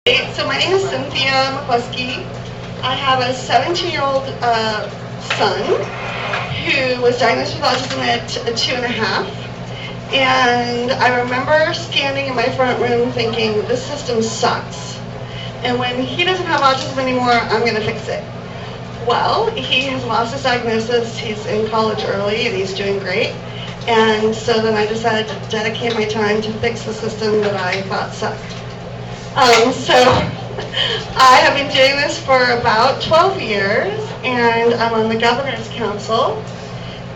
So my name is Cynthia Macluskie. I have a 17-year-old son who was diagnosed with autism at 2.5. And I remember standing in my front room thinking, this system sucks. And when he doesn't have autism anymore, I'm going to fix it. Well, he has lost his diagnosis. He's in college early and he's doing great. And so then I decided to dedicate my time to fix the system that I thought sucked. So I have been doing this for about 12 years, and I'm on the Governor's Council,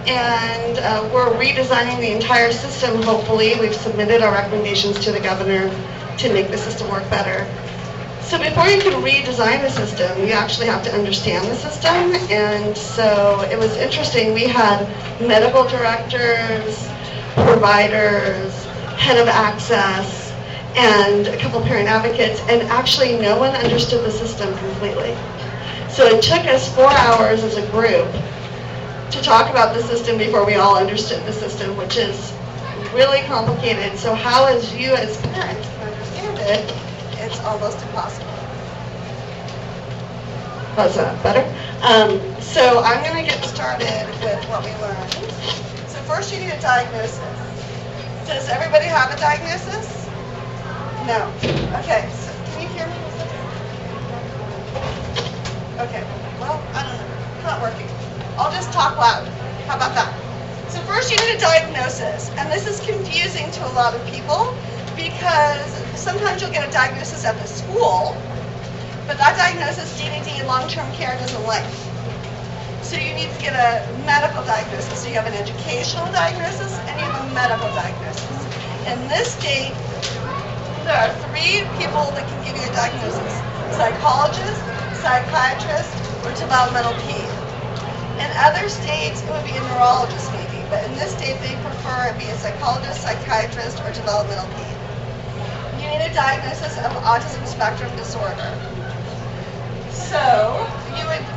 and we're redesigning the entire system, hopefully. We've submitted our recommendations to the Governor to make the system work better. So before you can redesign the system, you actually have to understand the system, and so it was interesting. We had medical directors, providers, head of access, and a couple parent advocates, and actually no one understood the system completely. So it took us 4 hours as a group to talk about the system before we all understood the system, which is really complicated. So how, as you as parents can understand it, it's almost impossible. How's that better? So I'm going to get started with what we learned. So first you need a diagnosis. Does everybody have a diagnosis? No. Okay, so can you hear me? Okay, well, I don't know. It's not working. I'll just talk loud. How about that? So first you need a diagnosis, and this is confusing to a lot of people because sometimes you'll get a diagnosis at the school, but that diagnosis DDD and long-term care doesn't like. So you need to get a medical diagnosis. So you have an educational diagnosis and you have a medical diagnosis. In this state, there are 3 people that can give you a diagnosis: psychologist, psychiatrist, or developmental ped. In other states, it would be a neurologist maybe, but in this state, they prefer it be a psychologist, psychiatrist, or developmental ped. You need a diagnosis of autism spectrum disorder. So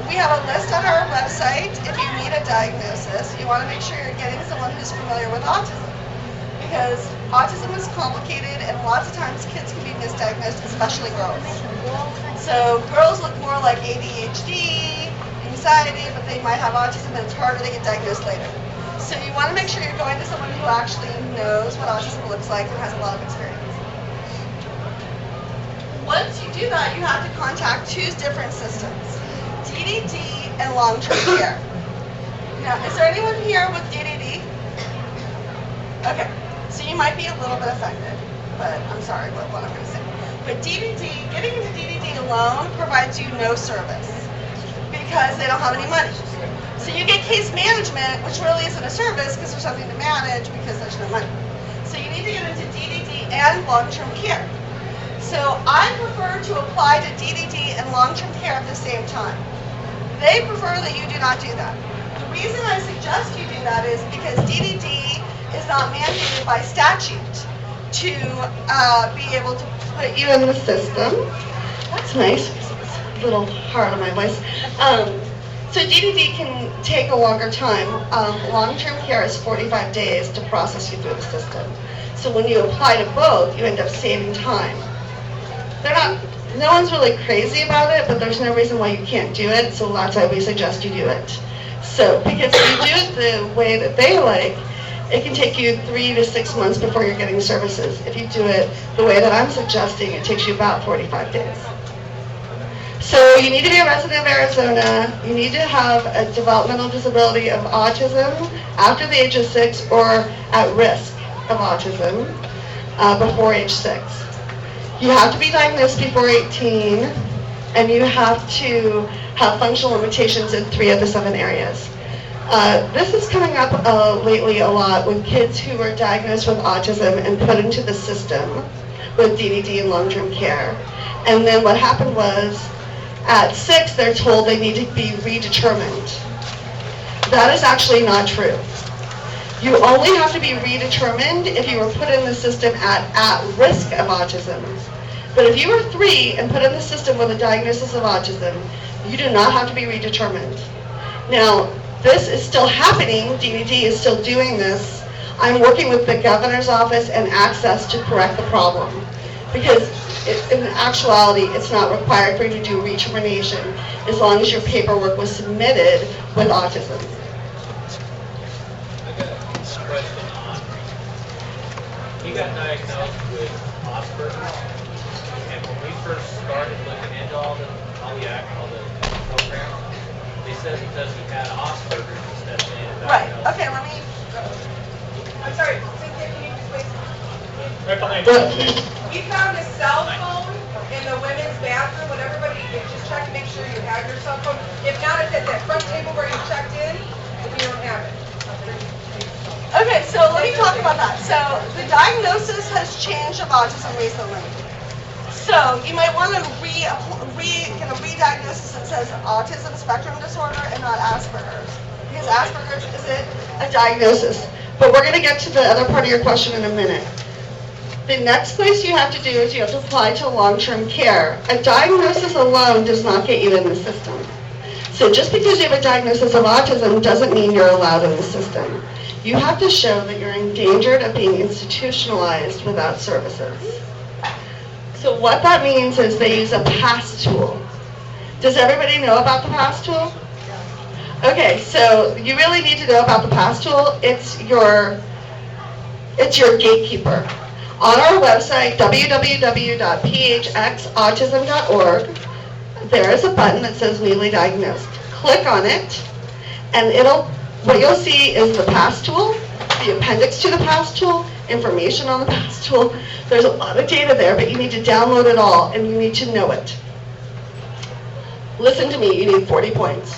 we have a list on our website. If you need a diagnosis, you want to make sure you're getting someone who's familiar with autism, because autism is complicated and lots of times kids can be misdiagnosed, especially girls. So girls look more like ADHD, anxiety, but they might have autism and it's harder to get diagnosed later. So you want to make sure you're going to someone who actually knows what autism looks like and has a lot of experience. Once you do that, you have to contact 2 different systems: DDD and long-term care. Now, is there anyone here with DDD? Okay, so you might be a little bit offended, but I'm sorry what I'm going to say. But DDD, getting into DDD alone provides you no service because they don't have any money. So you get case management, which really isn't a service because there's nothing to manage because there's no money. So you need to get into DDD and long-term care. So I prefer to apply to DDD and long-term care at the same time. They prefer that you do not do that. The reason I suggest you do that is because DDD is not mandated by statute to be able to put you in the system. That's nice. It's a little hard on my voice. So DDD can take a longer time. Long-term care is 45 days to process you through the system. So when you apply to both, you end up saving time. No one's really crazy about it, but there's no reason why you can't do it, so that's why we suggest you do it. So, because if you do it the way that they like, it can take you 3 to 6 months before you're getting services. If you do it the way that I'm suggesting, it takes you about 45 days. So you need to be a resident of Arizona, you need to have a developmental disability of autism after the age of 6 or at risk of autism before age 6. You have to be diagnosed before 18, and you have to have functional limitations in 3 of the 7 areas. This is coming up lately a lot with kids who were diagnosed with autism and put into the system with DDD and long-term care. And then what happened was, at 6, they're told they need to be redetermined. That is actually not true. You only have to be redetermined if you were put in the system at risk of autism. But if you were 3 and put in the system with a diagnosis of autism, you do not have to be redetermined. Now, this is still happening. DDD is still doing this. I'm working with the governor's office and access to correct the problem. Because in actuality, it's not required for you to do retermination as long as your paperwork was submitted with autism. I got a question on, he got diagnosed with Asperger's, and when we first started looking into all the programs, they said because he had Asperger's instead of saying it. Right, okay, let me, I'm sorry, Cynthia, can you just wait? Right behind you. We found a cell phone in the women's bathroom when everybody, just check to make sure you have your cell phone. If not, it's at that front table where you checked in, if you don't have it. okay, so let me talk about that. So the diagnosis has changed of autism recently. So you might want to re-diagnosis that says autism spectrum disorder and not Asperger's. Because Asperger's isn't a diagnosis. But we're going to get to the other part of your question in a minute. The next place you have to do is you have to apply to long-term care. A diagnosis alone does not get you in the system. So just because you have a diagnosis of autism doesn't mean you're allowed in the system. You have to show that you're endangered of being institutionalized without services. So what that means is they use a PASS tool. Does everybody know about the PASS tool? Okay, so you really need to know about the PASS tool. It's your gatekeeper. On our website, www.phxautism.org, there is a button that says newly diagnosed. Click on it, and what you'll see is the PASS tool, the appendix to the PASS tool, information on the PASS tool. There's a lot of data there, but you need to download it all, and you need to know it. Listen to me, you need 40 points.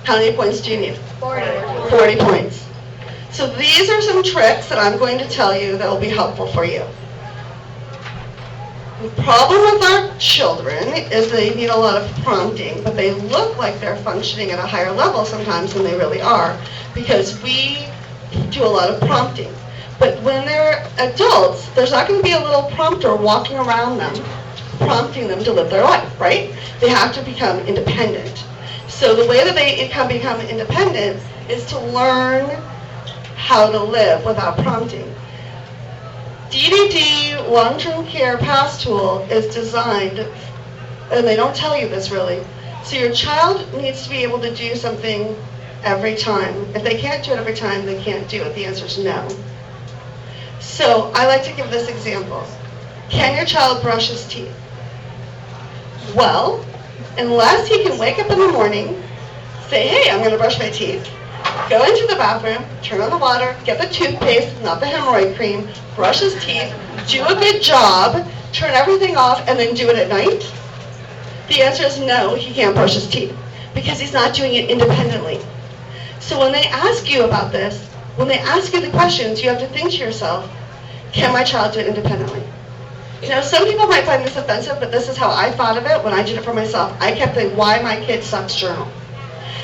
How many points do you need? 40 points. So these are some tricks that I'm going to tell you that will be helpful for you. The problem with our children is they need a lot of prompting, but they look like they're functioning at a higher level sometimes than they really are, because we do a lot of prompting. But when they're adults, there's not going to be a little prompter walking around them, prompting them to live their life, right? They have to become independent. So the way that they can become independent is to learn how to live without prompting. DDD long-term care PASS tool is designed, and they don't tell you this really, so your child needs to be able to do something every time. If they can't do it every time, they can't do it. The answer is no. So I like to give this example. Can your child brush his teeth? Well, unless he can wake up in the morning, say, hey, I'm going to brush my teeth, go into the bathroom, turn on the water, get the toothpaste, not the hemorrhoid cream, brush his teeth, do a good job, turn everything off, and then do it at night? The answer is no, he can't brush his teeth because he's not doing it independently. So when they ask you about this, when they ask you the questions, you have to think to yourself, can my child do it independently? Now, some people might find this offensive, but this is how I thought of it when I did it for myself. I kept the Why My Kid Sucks journal.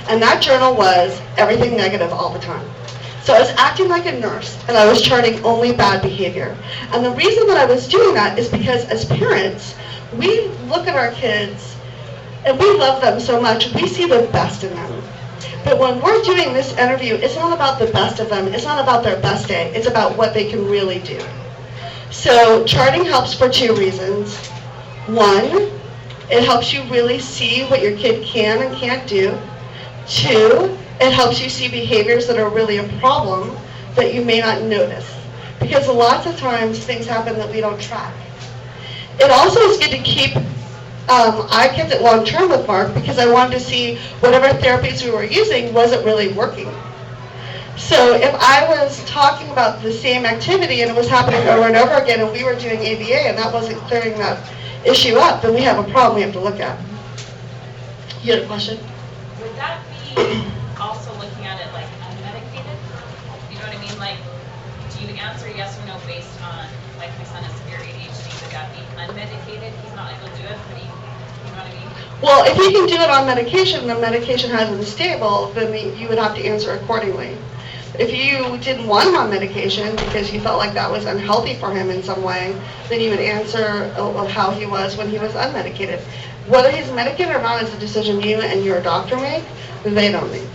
And that journal was everything negative all the time. So I was acting like a nurse, and I was charting only bad behavior. And the reason that I was doing that is because as parents, we look at our kids, and we love them so much, we see the best in them. But when we're doing this interview, it's not about the best of them, it's not about their best day, it's about what they can really do. So charting helps for two reasons. One, it helps you really see what your kid can and can't do. Two, it helps you see behaviors that are really a problem that you may not notice. Because lots of times things happen that we don't track. It also is good to keep, I kept it long term with Mark because I wanted to see whatever therapies we were using wasn't really working. So if I was talking about the same activity and it was happening over and over again and we were doing ABA and that wasn't clearing that issue up, then we have a problem we have to look at. You had a question? Would that be also looking at it like unmedicated? You know what I mean? Like, do you answer yes or no based on, like, my son has severe ADHD, would that be unmedicated? He's not able to do it, but you know what I mean? Well, if he can do it on medication, the medication has him stable, then you would have to answer accordingly. If you didn't want him on medication because you felt like that was unhealthy for him in some way, then you would answer how he was when he was unmedicated. Whether he's medicated or not is a decision you and your doctor make, they don't make.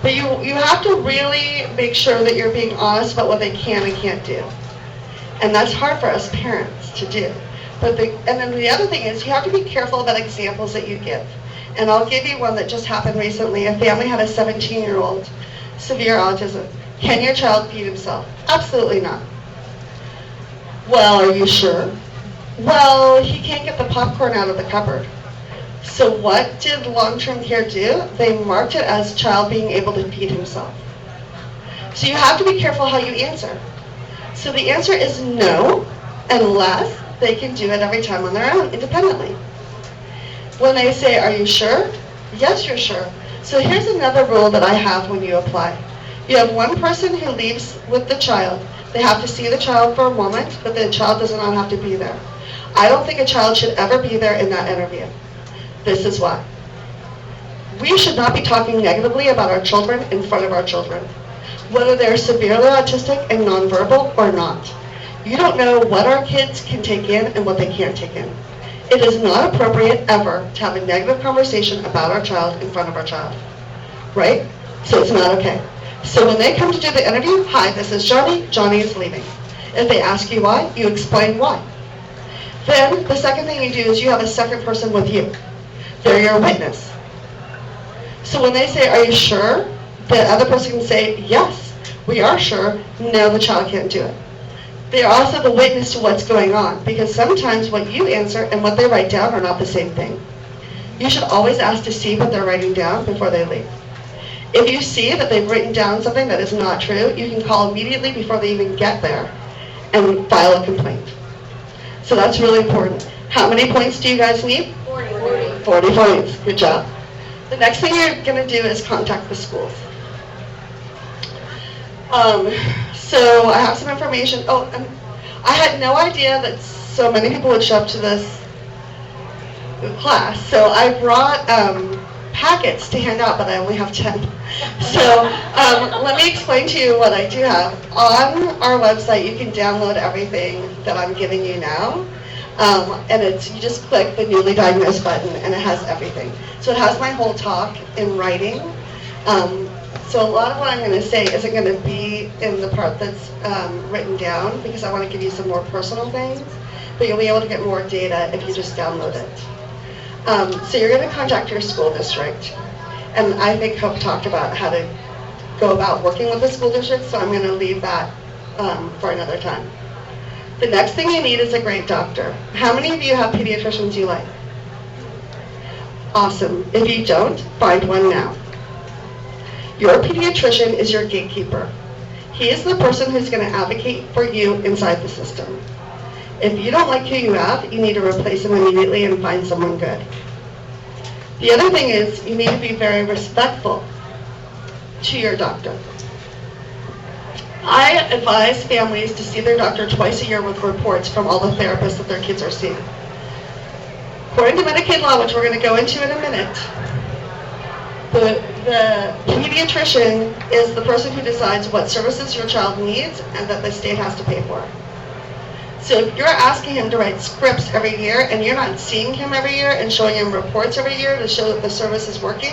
But you have to really make sure that you're being honest about what they can and can't do. And that's hard for us parents to do. And then the other thing is you have to be careful about examples that you give. And I'll give you one that just happened recently. A family had a 17-year-old, severe autism. Can your child feed himself? Absolutely not. Well, are you sure? Well, he can't get the popcorn out of the cupboard. So what did long-term care do? They marked it as child being able to feed himself. So you have to be careful how you answer. So the answer is no, unless they can do it every time on their own, independently. When they say, are you sure? Yes, you're sure. So here's another rule that I have when you apply. You have one person who leaves with the child. They have to see the child for a moment, but the child does not have to be there. I don't think a child should ever be there in that interview. This is why. We should not be talking negatively about our children in front of our children, whether they're severely autistic and nonverbal or not. You don't know what our kids can take in and what they can't take in. It is not appropriate ever to have a negative conversation about our child in front of our child, right? So it's not okay. So when they come to do the interview, hi, this is Johnny. Johnny is leaving. If they ask you why, you explain why. Then the second thing you do is you have a second person with you. They're your witness. So when they say, are you sure? The other person can say, yes, we are sure. No, the child can't do it. They are also the witness to what's going on, because sometimes what you answer and what they write down are not the same thing. You should always ask to see what they're writing down before they leave. If you see that they've written down something that is not true, you can call immediately before they even get there and file a complaint. So that's really important. How many points do you guys need? 40 points. Good job. The next thing you're going to do is contact the schools. So I have some information. Oh, and I had no idea that so many people would show up to this class. So I brought packets to hand out, but I only have 10. So let me explain to you what I do have. On our website, you can download everything that I'm giving you now. And you just click the newly diagnosed button and it has everything. So it has my whole talk in writing. So a lot of what I'm going to say isn't going to be in the part that's written down, because I want to give you some more personal things, but you'll be able to get more data if you just download it. So you're going to contact your school district, and I think Hope talked about how to go about working with the school district, so I'm going to leave that for another time. The next thing you need is a great doctor. How many of you have pediatricians you like? Awesome. If you don't, find one now. Your pediatrician is your gatekeeper. He is the person who's going to advocate for you inside the system. If you don't like who you have, you need to replace him immediately and find someone good. The other thing is you need to be very respectful to your doctor. I advise families to see their doctor twice a year with reports from all the therapists that their kids are seeing. According to Medicaid law, which we're going to go into in a minute, the pediatrician is the person who decides what services your child needs and that the state has to pay for. So if you're asking him to write scripts every year and you're not seeing him every year and showing him reports every year to show that the service is working,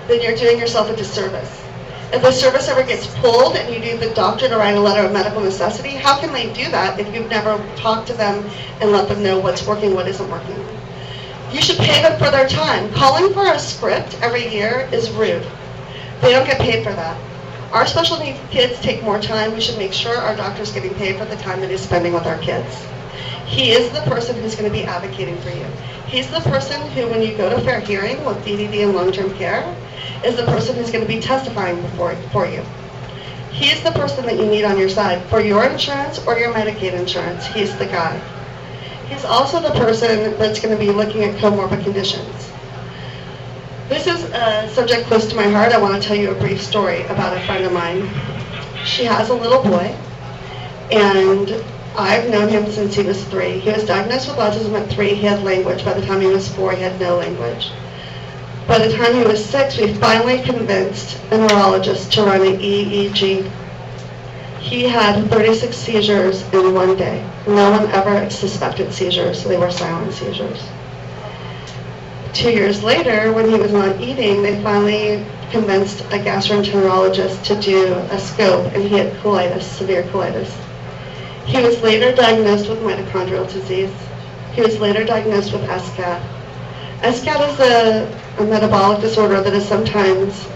then you're doing yourself a disservice. If the service ever gets pulled and you need the doctor to write a letter of medical necessity, how can they do that if you've never talked to them and let them know what's working, what isn't working? You should pay them for their time. Calling for a script every year is rude. They don't get paid for that. Our special needs kids take more time. We should make sure our doctor's getting paid for the time that he's spending with our kids. He is the person who's going to be advocating for you. He's the person who, when you go to fair hearing with DDD and long-term care, is the person who's going to be testifying for you. He's the person that you need on your side for your insurance or your Medicaid insurance. He's the guy. He's also the person that's going to be looking at comorbid conditions. This is a subject close to my heart. I want to tell you a brief story about a friend of mine. She has a little boy, and I've known him since he was 3. He was diagnosed with autism at 3. He had language. By the time he was 4, he had no language. By the time he was 6, we finally convinced a neurologist to run an EEG. He had 36 seizures in one day. No one ever suspected seizures. They were silent seizures. 2 years later, when he was not eating, they finally convinced a gastroenterologist to do a scope, and he had colitis, severe colitis. He was later diagnosed with mitochondrial disease. He was later diagnosed with SCAD. SCAD is a metabolic disorder that is sometimes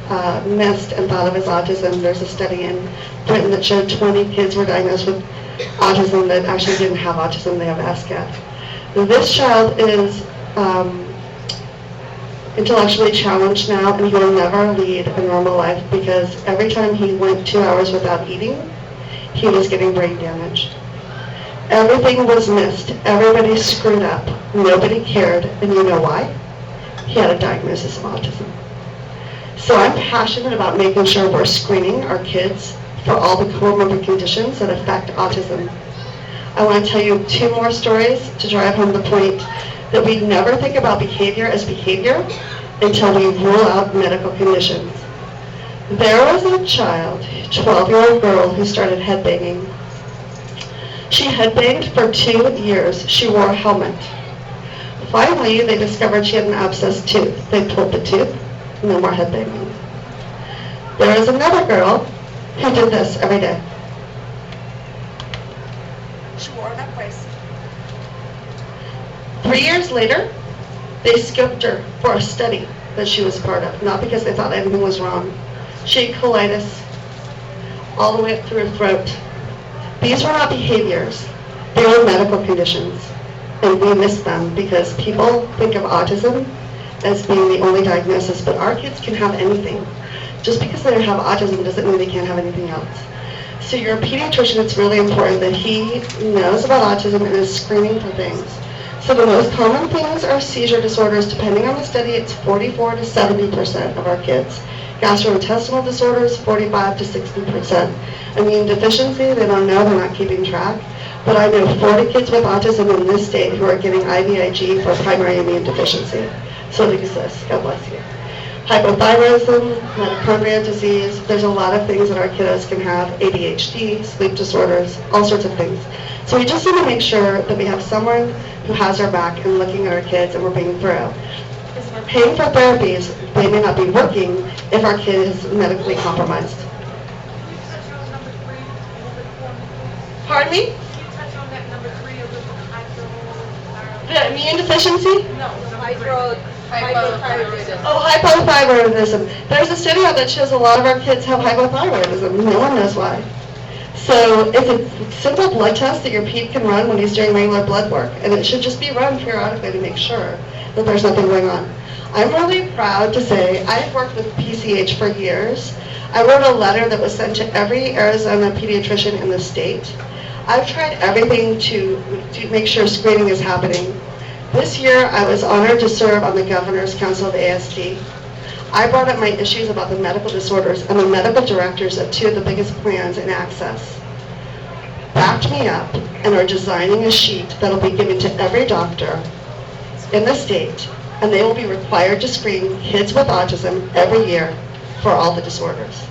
missed and thought of as autism. There's a study in Britain that showed 20 kids were diagnosed with autism that actually didn't have autism, they have SCAD. This child is intellectually challenged now, and he will never lead a normal life because every time he went 2 hours without eating, he was getting brain damage. Everything was missed. Everybody screwed up. Nobody cared. And you know why? He had a diagnosis of autism. So I'm passionate about making sure we're screening our kids for all the comorbid conditions that affect autism. I want to tell you 2 more stories to drive home the point that we never think about behavior as behavior until we rule out medical conditions. There was a child, 12-year-old girl, who started headbanging. She headbanged for 2 years. She wore a helmet. Finally, they discovered she had an abscessed tooth. They pulled the tooth. No more headbanging. There was another girl who did this every day. She wore that brace. 3 years later, they scoped her for a study that she was part of, not because they thought anything was wrong. She had colitis all the way up through her throat. These were not behaviors. They were medical conditions, and we miss them because people think of autism as being the only diagnosis, but our kids can have anything. Just because they have autism doesn't mean they can't have anything else. So you're a pediatrician, it's really important that he knows about autism and is screening for things. So the most common things are seizure disorders. Depending on the study, it's 44 to 70% of our kids. Gastrointestinal disorders, 45 to 60%. Immune deficiency, they don't know, they're not keeping track. But I know 40 kids with autism in this state who are getting IVIG for primary immune deficiency. So it exists. God bless you. Hypothyroidism, mitochondrial disease, there's a lot of things that our kiddos can have, ADHD, sleep disorders, all sorts of things. So we just need to make sure that we have someone who has our back and looking at our kids and we're being thorough. Because we're paying for therapies, they may not be working if our kid is medically compromised. Can you touch on number 3 a little bit for me, please? Pardon me? Can you touch on that number 3 a little bit? The immune deficiency? No, Hypothyroidism. Oh, hypothyroidism. There's a study out that shows a lot of our kids have hypothyroidism. No one knows why. So it's a simple blood test that your ped can run when he's doing regular blood work, and it should just be run periodically to make sure that there's nothing going on. I'm really proud to say I've worked with PCH for years. I wrote a letter that was sent to every Arizona pediatrician in the state. I've tried everything to make sure screening is happening. This year, I was honored to serve on the Governor's Council of ASD. I brought up my issues about the medical disorders, and the medical directors of 2 of the biggest plans in Access backed me up and are designing a sheet that will be given to every doctor in the state, and they will be required to screen kids with autism every year for all the disorders.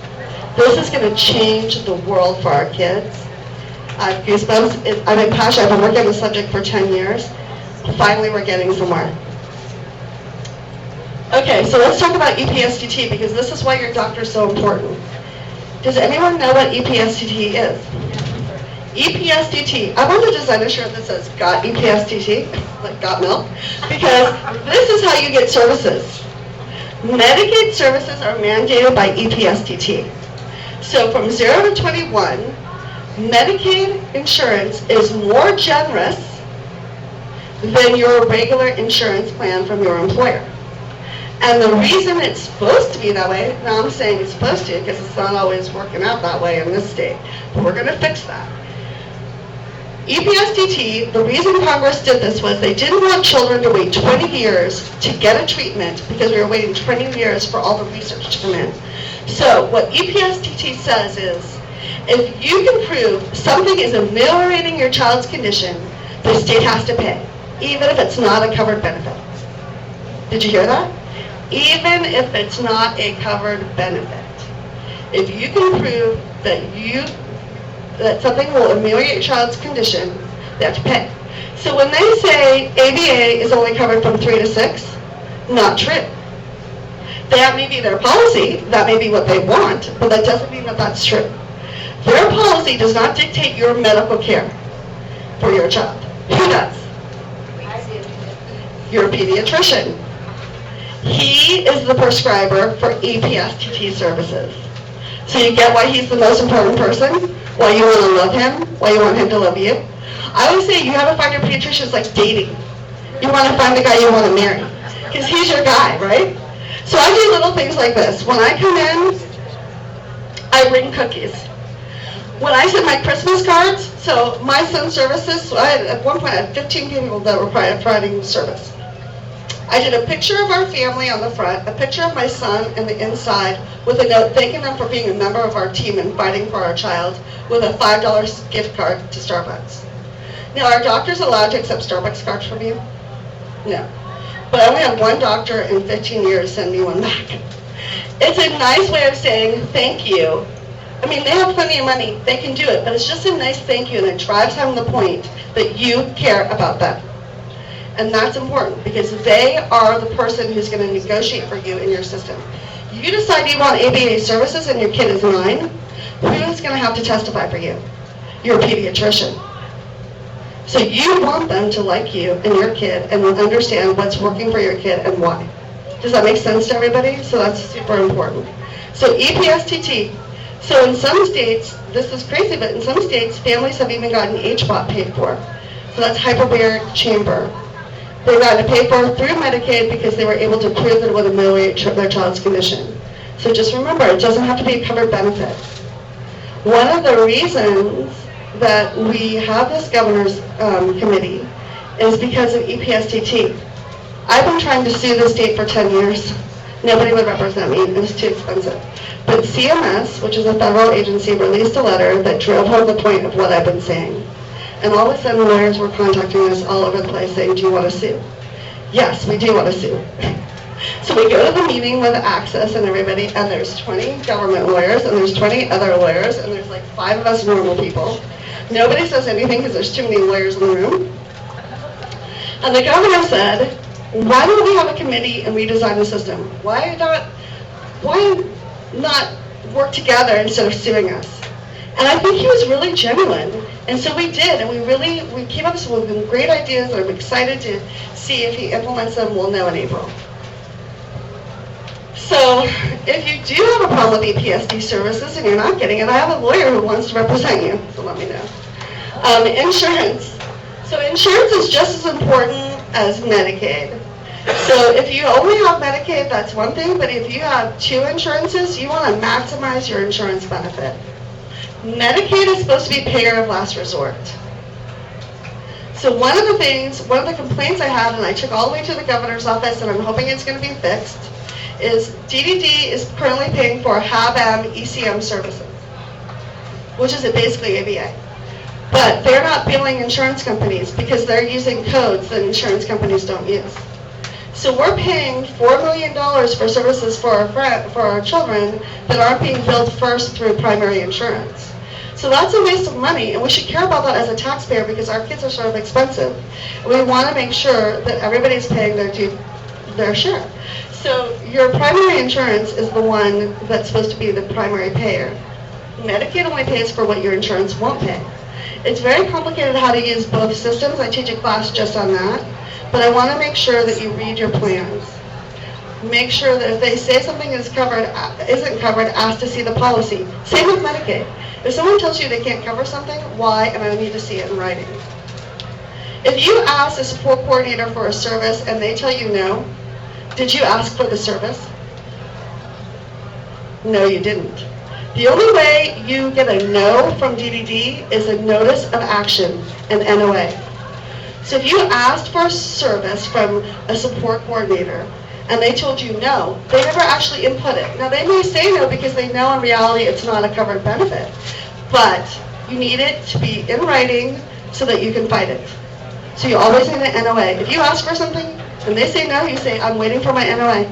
This is going to change the world for our kids. I have goosebumps. I'm passionate. I've been working on the subject for 10 years. Finally, we're getting somewhere. Okay, so let's talk about EPSDT because this is why your doctor is so important. Does anyone know what EPSDT is? EPSDT. I want to design a shirt that says "Got EPSDT," like "Got milk," because this is how you get services. Medicaid services are mandated by EPSDT. So from 0 to 21, Medicaid insurance is more generous than your regular insurance plan from your employer. And the reason it's supposed to be that way, now I'm saying it's supposed to because it's not always working out that way in this state, but we're going to fix that. EPSDT, the reason Congress did this was they didn't want children to wait 20 years to get a treatment because we were waiting 20 years for all the research to come in. So what EPSDT says is, if you can prove something is ameliorating your child's condition, the state has to pay, even if it's not a covered benefit. Did you hear that? Even if it's not a covered benefit. If you can prove that something will ameliorate your child's condition, they have to pay. So when they say ABA is only covered from 3 to 6, not true. That may be their policy, that may be what they want, but that doesn't mean that that's true. Their policy does not dictate your medical care for your child. Who does? You're a pediatrician. He is the prescriber for EPSTT services. So you get why he's the most important person, why you want to love him, why you want him to love you. I always say you have to find your pediatrician. It's like dating. You want to find the guy you want to marry, because he's your guy, right? So I do little things like this. When I come in, I bring cookies. When I send my Christmas cards, so my son's services, so at one point I had 15 people that were providing service. I did a picture of our family on the front, a picture of my son in the inside, with a note thanking them for being a member of our team and fighting for our child, with a $5 gift card to Starbucks. Now, are doctors allowed to accept Starbucks cards from you? No. But I only had one doctor in 15 years send me one back. It's a nice way of saying thank you. I mean, they have plenty of money. They can do it. But it's just a nice thank you, and it drives home the point that you care about them. And that's important, because they are the person who's going to negotiate for you in your system. You decide you want ABA services and your kid is 9, who's going to have to testify for you? Your pediatrician. So you want them to like you and your kid and understand what's working for your kid and why. Does that make sense to everybody? So that's super important. So EPSTT. So in some states, this is crazy, but in some states, families have even gotten HBOT paid for. So that's hyperbaric chamber. They got to pay for through Medicaid because they were able to prove that it would ameliorate their child's condition. So just remember, it doesn't have to be a covered benefit. One of the reasons that we have this governor's committee is because of EPSTT. I've been trying to sue the state for 10 years. Nobody would represent me. It was too expensive. But CMS, which is a federal agency, released a letter that drove home the point of what I've been saying. And all of a sudden, lawyers were contacting us all over the place saying, do you want to sue? Yes, we do want to sue. So we go to the meeting with Access and everybody, and there's 20 government lawyers, and there's 20 other lawyers, and there's like 5 of us normal people. Nobody says anything because there's too many lawyers in the room. And the governor said, why don't we have a committee and redesign the system? Why not work together instead of suing us? And I think he was really genuine. And so we did, and we came up with some great ideas that I'm excited to see if he implements them. We'll know in April. So if you do have a problem with EPSD services and you're not getting it, I have a lawyer who wants to represent you, so let me know. Insurance. So insurance is just as important as Medicaid. So if you only have Medicaid, that's one thing, but if you have 2 insurances, you want to maximize your insurance benefit. Medicaid is supposed to be payer of last resort. So one of the complaints I had, and I took all the way to the governor's office, and I'm hoping it's going to be fixed, is DDD is currently paying for HAB-M ECM services, which is basically ABA. But they're not billing insurance companies because they're using codes that insurance companies don't use. So we're paying $4 million for services for our children that aren't being billed first through primary insurance. So that's a waste of money, and we should care about that as a taxpayer because our kids are sort of expensive. We want to make sure that everybody's paying their share. So your primary insurance is the one that's supposed to be the primary payer. Medicaid only pays for what your insurance won't pay. It's very complicated how to use both systems. I teach a class just on that. But I want to make sure that you read your plans. Make sure that if they say something isn't covered, ask to see the policy. Same with Medicaid. If someone tells you they can't cover something, why? And I need to see it in writing. If you ask a support coordinator for a service and they tell you no, did you ask for the service? No, you didn't. The only way you get a no from DDD is a notice of action, an NOA. So if you asked for a service from a support coordinator and they told you no, they never actually input it. Now they may say no because they know in reality it's not a covered benefit, but you need it to be in writing so that you can fight it. So you always need an NOA. If you ask for something and they say no, you say, I'm waiting for my NOA.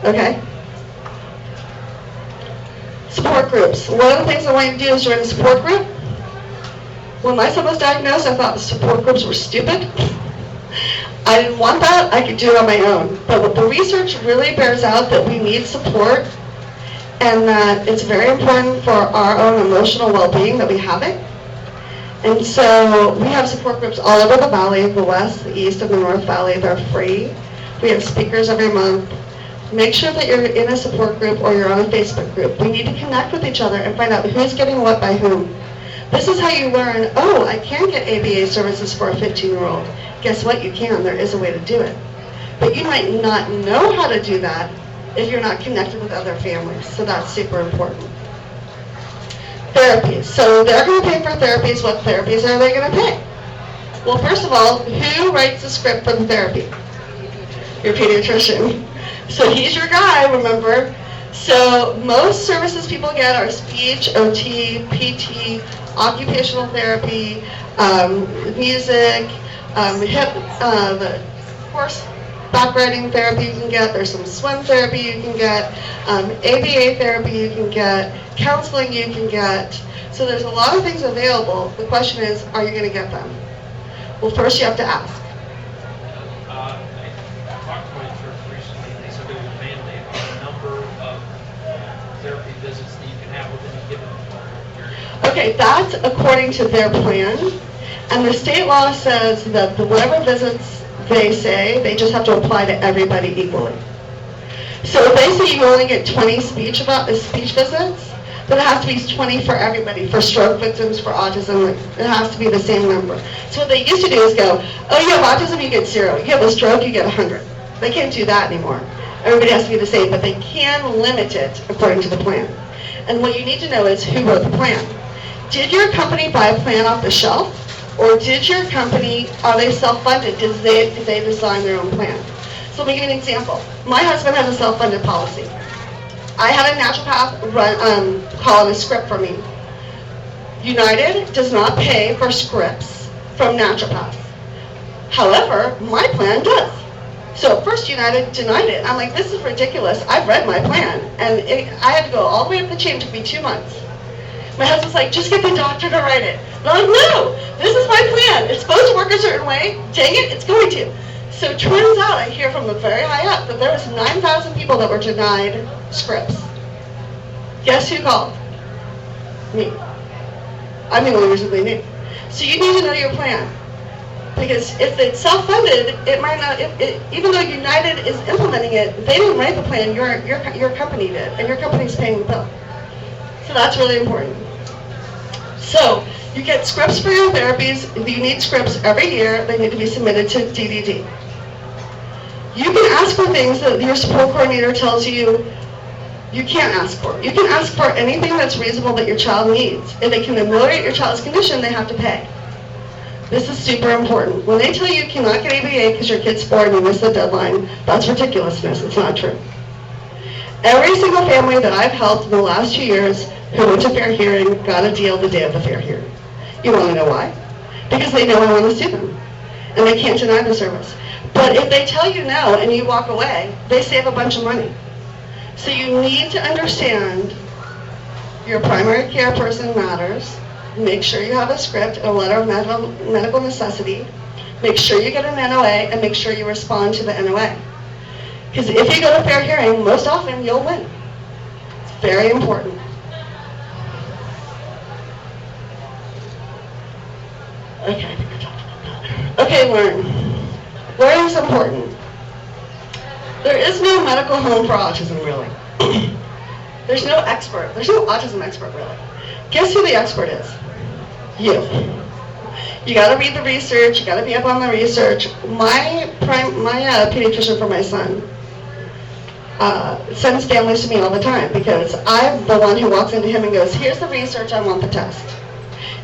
Okay? Support groups. One of the things I want you to do is join a support group. When my son was diagnosed, I thought the support groups were stupid. I didn't want that. I could do it on my own. But the research really bears out that we need support and that it's very important for our own emotional well-being that we have it. And so we have support groups all over the valley, the west, the east, and the north valley. They're free. We have speakers every month. Make sure that you're in a support group or you're on a Facebook group. We need to connect with each other and find out who's getting what by whom. This is how you learn, oh, I can get ABA services for a 15-year-old. Guess what? You can. There is a way to do it. But you might not know how to do that if you're not connected with other families. So that's super important. Therapies. So they're going to pay for therapies. What therapies are they going to pay? Well, first of all, who writes the script for the therapy? Your pediatrician. So he's your guy, remember? So most services people get are speech, OT, PT, occupational therapy, music, hip, horseback riding therapy you can get. There's some swim therapy you can get, ABA therapy you can get, counseling you can get. So there's a lot of things available. The question is, are you going to get them? Well, first you have to ask. I talked to my church recently, and they said there was a mandate on the number of therapy visits that you can have within a given period. Okay, that's according to their plan. And the state law says that whatever visits they say, they just have to apply to everybody equally. So if they say you only get 20 speech visits, then it has to be 20 for everybody, for stroke victims, for autism, it has to be the same number. So what they used to do is go, oh, you have autism, you get 0. You have a stroke, you get 100. They can't do that anymore. Everybody has to be the same, but they can limit it according to the plan. And what you need to know is who wrote the plan. Did your company buy a plan off the shelf? Or did your company, are they self-funded? Did they design their own plan? So let me give you an example. My husband has a self-funded policy. I had a naturopath call in a script for me. United does not pay for scripts from naturopaths. However, my plan does. So at first United denied it. I'm like, this is ridiculous. I've read my plan. And I had to go all the way up the chain. It took me 2 months. My husband's like, just get the doctor to write it. And I'm like, no, this is my plan. It's supposed to work a certain way. Dang it, it's going to. So it turns out, I hear from the very high up, that there was 9,000 people that were denied scripts. Guess who called? Me. I'm the only reason they knew. So you need to know your plan. Because if it's self-funded, it might not, even though United is implementing it, they didn't write the plan, your company did, and your company's paying the bill. So that's really important. So you get scripts for your therapies. You need scripts every year. They need to be submitted to DDD. You can ask for things that your support coordinator tells you you can't ask for. You can ask for anything that's reasonable that your child needs. If they can ameliorate your child's condition, they have to pay. This is super important. When they tell you cannot get ABA because your kid's 4 and you missed the deadline, that's ridiculousness. It's not true. Every single family that I've helped in the last 2 years who went to fair hearing got a deal the day of the fair hearing. You want to know why? Because they know I want to sue them. And they can't deny the service. But if they tell you no and you walk away, they save a bunch of money. So you need to understand your primary care person matters. Make sure you have a script, a letter of medical necessity. Make sure you get an NOA and make sure you respond to the NOA. Because if you go to fair hearing, most often you'll win. It's very important. Okay, I think I talked about that. Okay, learn. Learning is important. There is no medical home for autism, really. There's no expert. There's no autism expert, really. Guess who the expert is? You. You got to read the research. You got to be up on the research. My pediatrician for my son sends families to me all the time because I'm the one who walks into him and goes, here's the research, I want the test.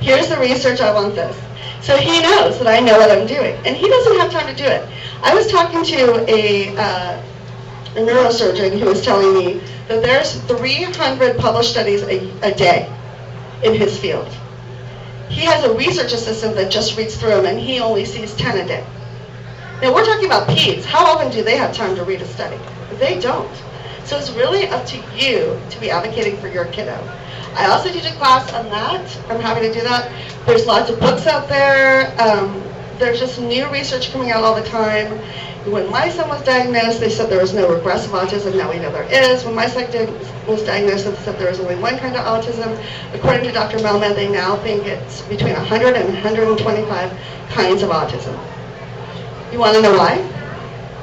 Here's the research, I want this. So he knows that I know what I'm doing. And he doesn't have time to do it. I was talking to a neurosurgeon who was telling me that there's 300 published studies a day in his field. He has a research assistant that just reads through them, and he only sees 10 a day. Now, we're talking about peds. How often do they have time to read a study? They don't. So it's really up to you to be advocating for your kiddo. I also teach a class on that. I'm happy to do that. There's lots of books out there. there's just new research coming out all the time. When my son was diagnosed, they said there was no regressive autism. Now we know there is. When my son was diagnosed, they said there was only one kind of autism. According to Dr. Melman, they now think it's between 100 and 125 kinds of autism. You want to know why?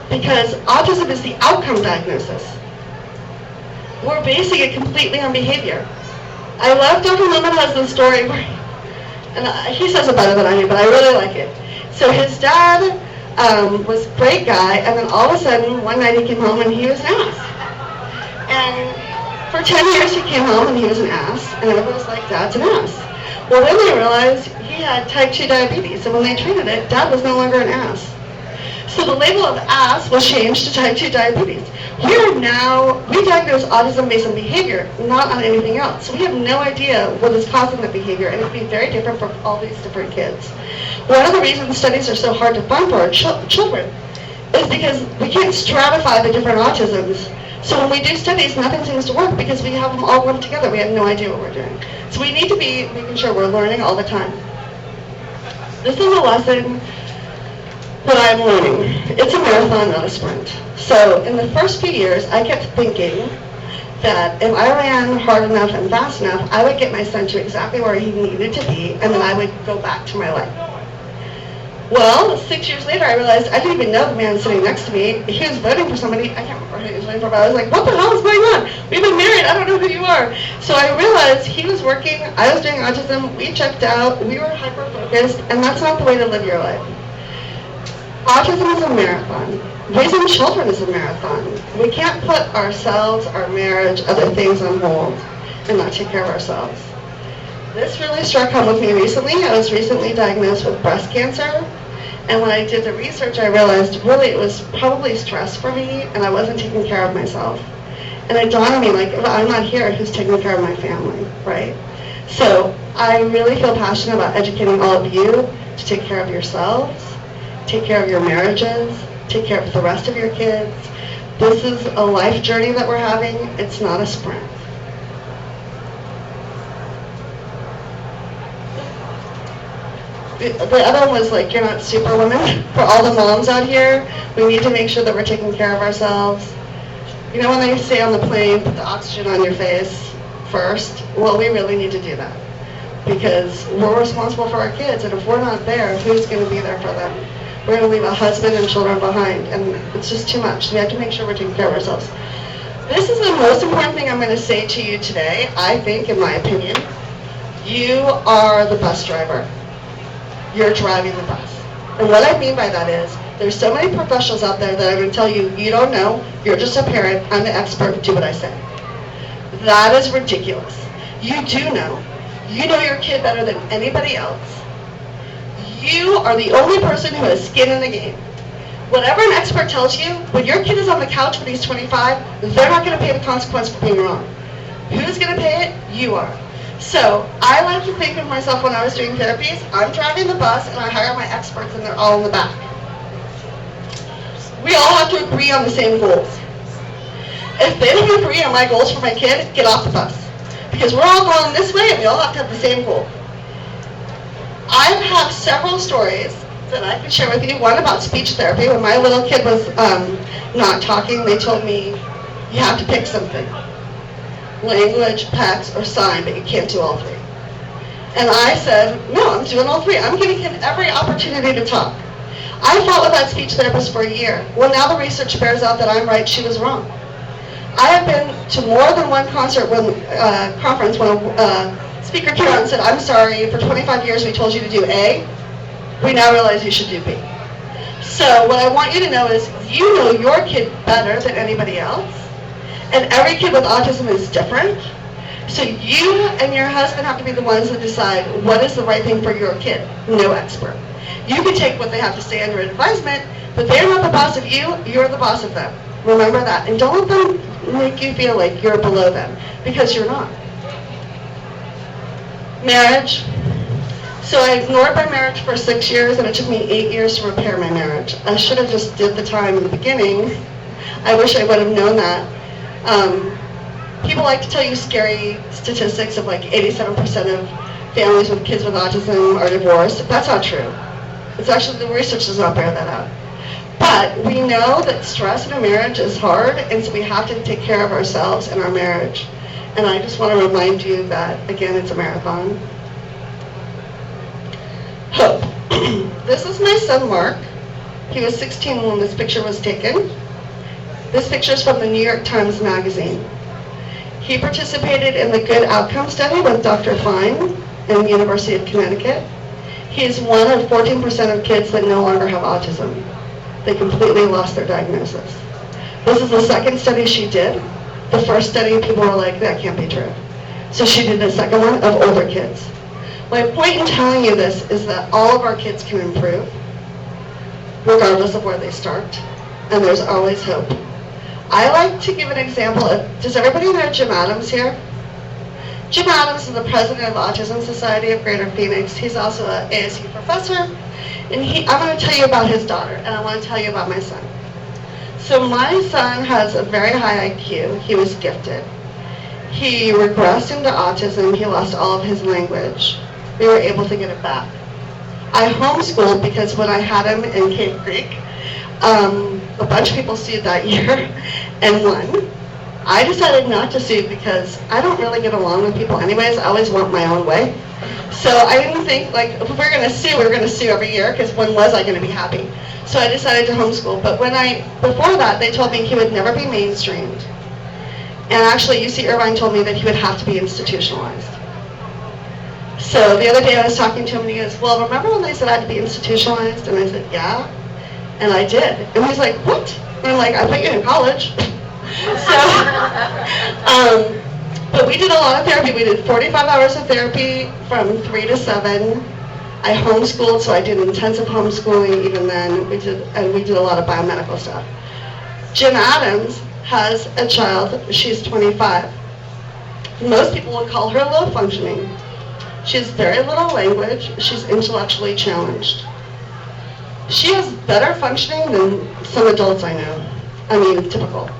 Because autism is the outcome diagnosis. We're basing it completely on behavior. I love Dr. Melman has this story where, and he says it better than I do, but I really like it. So his dad was a great guy, and then all of a sudden, one night he came home and he was an ass. And for 10 years he came home and he was an ass, and everyone was like, Dad's an ass. Well, then they realized he had type 2 diabetes, and when they treated it, Dad was no longer an ass. So the label of ass was changed to type 2 diabetes. We diagnose autism based on behavior, not on anything else. So we have no idea what is causing the behavior, and it would be very different for all these different kids. One of the reasons studies are so hard to fund for our children is because we can't stratify the different autisms. So when we do studies, nothing seems to work because we have them all lumped together. We have no idea what we're doing. So we need to be making sure we're learning all the time. This is a lesson that I'm learning. It's a marathon, not a sprint. So in the first few years, I kept thinking that if I ran hard enough and fast enough, I would get my son to exactly where he needed to be, and then I would go back to my life. Well, 6 years later, I realized I didn't even know the man sitting next to me. He was voting for somebody. I can't remember who he was voting for, but I was like, what the hell is going on? We've been married. I don't know who you are. So I realized he was working. I was doing autism. We checked out. We were hyper-focused, and that's not the way to live your life. Autism is a marathon. Raising children is a marathon. We can't put ourselves, our marriage, other things on hold and not take care of ourselves. This really struck home with me recently. I was recently diagnosed with breast cancer, and when I did the research, I realized really it was probably stress for me, and I wasn't taking care of myself. And it dawned on me, like, if I'm not here, who's taking care of my family, right? So I really feel passionate about educating all of you to take care of yourselves, take care of your marriages, take care of the rest of your kids. This is a life journey that we're having. It's not a sprint. The other one was like, you're not superwoman. For all the moms out here, we need to make sure that we're taking care of ourselves. You know when they say on the plane, put the oxygen on your face first? Well, we really need to do that because we're responsible for our kids, and if we're not there, who's going to be there for them? We're going to leave a husband and children behind, and it's just too much. We have to make sure we're taking care of ourselves. This is the most important thing I'm going to say to you today, I think, in my opinion. You are the bus driver. You're driving the bus. And what I mean by that is, there's so many professionals out there that are going to tell you, you don't know, you're just a parent, I'm the expert, do what I say. That is ridiculous. You do know. You know your kid better than anybody else. You are the only person who has skin in the game. Whatever an expert tells you, when your kid is on the couch when he's 25, they're not going to pay the consequence for being wrong. Who's going to pay it? You are. So I like to think of myself when I was doing therapies, I'm driving the bus and I hire my experts and they're all in the back. We all have to agree on the same goals. If they don't agree on my goals for my kid, get off the bus. Because we're all going this way and we all have to have the same goal. I have several stories that I can share with you. One about speech therapy. When my little kid was not talking, they told me, you have to pick something. Language, PACS, or sign, but you can't do all three. And I said, no, I'm doing all three. I'm giving him every opportunity to talk. I fought with that speech therapist for a year. Well, now the research bears out that I'm right, she was wrong. I have been to more than one conference when a speaker came out and said, I'm sorry, for 25 years we told you to do A. We now realize you should do B. So what I want you to know is you know your kid better than anybody else. And every kid with autism is different. So you and your husband have to be the ones that decide what is the right thing for your kid. No expert. You can take what they have to say under advisement, but they're not the boss of you, you're the boss of them. Remember that. And don't let them make you feel like you're below them, because you're not. Marriage. So I ignored my marriage for 6 years, and it took me 8 years to repair my marriage. I should have just did the time in the beginning. I wish I would have known that. People like to tell you scary statistics of like 87% of families with kids with autism are divorced. That's not true. It's actually, the research does not bear that out. But we know that stress in a marriage is hard, and so we have to take care of ourselves and our marriage. And I just want to remind you that, again, it's a marathon. Hope. This is my son, Mark. He was 16 when this picture was taken. This picture is from the New York Times Magazine. He participated in the Good Outcome Study with Dr. Fine in the University of Connecticut. He is one of 14% of kids that no longer have autism. They completely lost their diagnosis. This is the second study she did. The first study, people were like, that can't be true. So she did the second one of older kids. My point in telling you this is that all of our kids can improve, regardless of where they start, and there's always hope. I like to give an example of, does everybody know Jim Adams here? Jim Adams is the president of the Autism Society of Greater Phoenix. He's also an ASU professor. And I'm going to tell you about his daughter, and I want to tell you about my son. So my son has a very high IQ. He was gifted. He regressed into autism. He lost all of his language. We were able to get it back. I homeschooled because when I had him in Cave Creek, a bunch of people sued that year and won. I decided not to sue because I don't really get along with people anyways. I always want my own way. So I didn't think, like, if we're going to sue, we're going to sue every year, because when was I going to be happy? So I decided to homeschool. But before that, they told me he would never be mainstreamed. And actually, UC Irvine told me that he would have to be institutionalized. So the other day I was talking to him, and he goes, well, remember when they said I had to be institutionalized? And I said, yeah. And I did. And he's like, what? And I'm like, I put you in college. So, but we did a lot of therapy. We did 45 hours of therapy from 3 to 7. I homeschooled, so I did intensive homeschooling even then. We did a lot of biomedical stuff. Jim Adams has a child. She's 25. Most people would call her low functioning. She has very little language. She's intellectually challenged. She has better functioning than some adults I know. I mean, typical.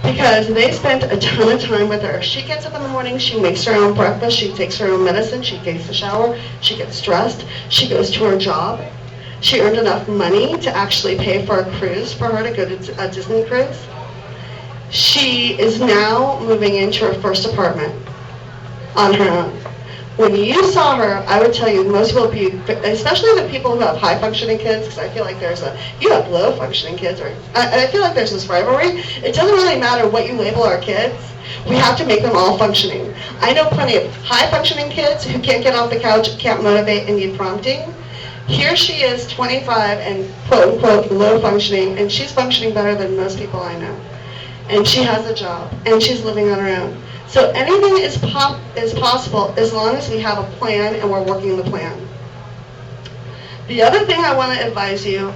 Because they spent a ton of time with her. She gets up in the morning, she makes her own breakfast, she takes her own medicine, she takes a shower, she gets dressed, she goes to her job. She earned enough money to actually pay for a cruise for her to go to a Disney cruise. She is now moving into her first apartment on her own. When you saw her, I would tell you most will be, especially the people who have high functioning kids, because I feel like you have low functioning kids, or I feel like there's this rivalry. It doesn't really matter what you label our kids. We have to make them all functioning. I know plenty of high functioning kids who can't get off the couch, can't motivate, and need prompting. Here she is, 25, and quote unquote low functioning, and she's functioning better than most people I know. And she has a job, and she's living on her own. So anything is possible as long as we have a plan and we're working the plan. The other thing I want to advise you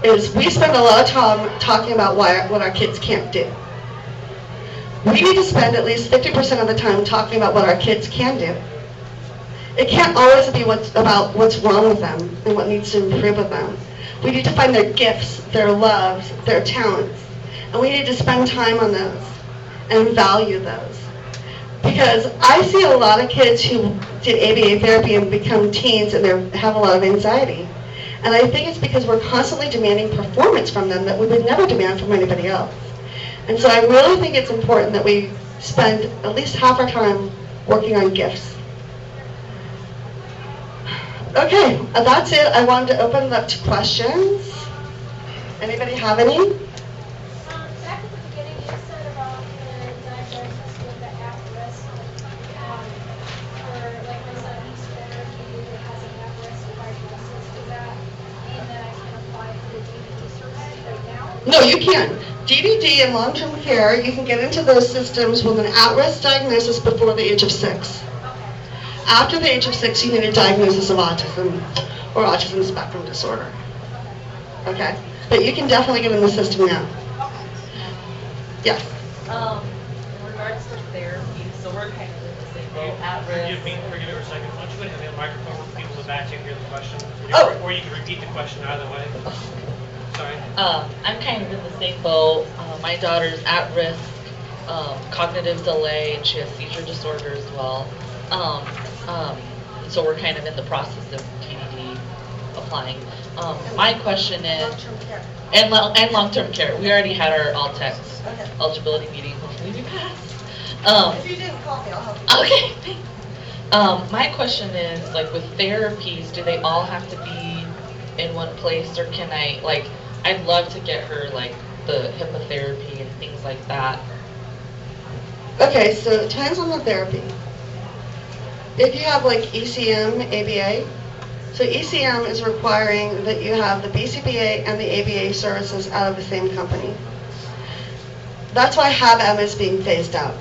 is we spend a lot of time talking about what our kids can't do. We need to spend at least 50% of the time talking about what our kids can do. It can't always be about what's wrong with them and what needs to improve with them. We need to find their gifts, their loves, their talents, and we need to spend time on those and value those. Because I see a lot of kids who did ABA therapy and become teens and they have a lot of anxiety. And I think it's because we're constantly demanding performance from them that we would never demand from anybody else. And so I really think it's important that we spend at least half our time working on gifts. Okay, that's it. I wanted to open it up to questions. Anybody have any? Back at the beginning, you said about the diagnosis with the at-risk, for like my son, he's therapy that has an at-risk diagnosis. Does that mean that I can apply for the DDD services right now? No, you can. DDD and long-term care, you can get into those systems with an at-risk diagnosis before the age of 6. After the age of 6, you need a diagnosis of autism or autism spectrum disorder. Okay? But you can definitely get in the system now. Yes? In regards to therapy, so we're kind of in the same boat, at Forgive risk. me for a second. Why don't you go ahead and have the microphone with people in the back to hear the question? Oh. Or you can repeat the question either way. Sorry. I'm kind of in the same boat. My daughter's at risk, cognitive delay, and she has seizure disorder as well. So we're kind of in the process of DDD applying. My question is, Long-term care. and long-term care. We already had our all-text Okay. eligibility meeting. Hopefully we passed. If you didn't call me, I'll help you. Okay, thanks. My question is, like, with therapies, do they all have to be in one place, or can I, like, I'd love to get her, like, the hypnotherapy and things like that. Okay, so it depends on the therapy. If you have like ECM, ABA, so ECM is requiring that you have the BCBA and the ABA services out of the same company. That's why HAB-M is being phased out.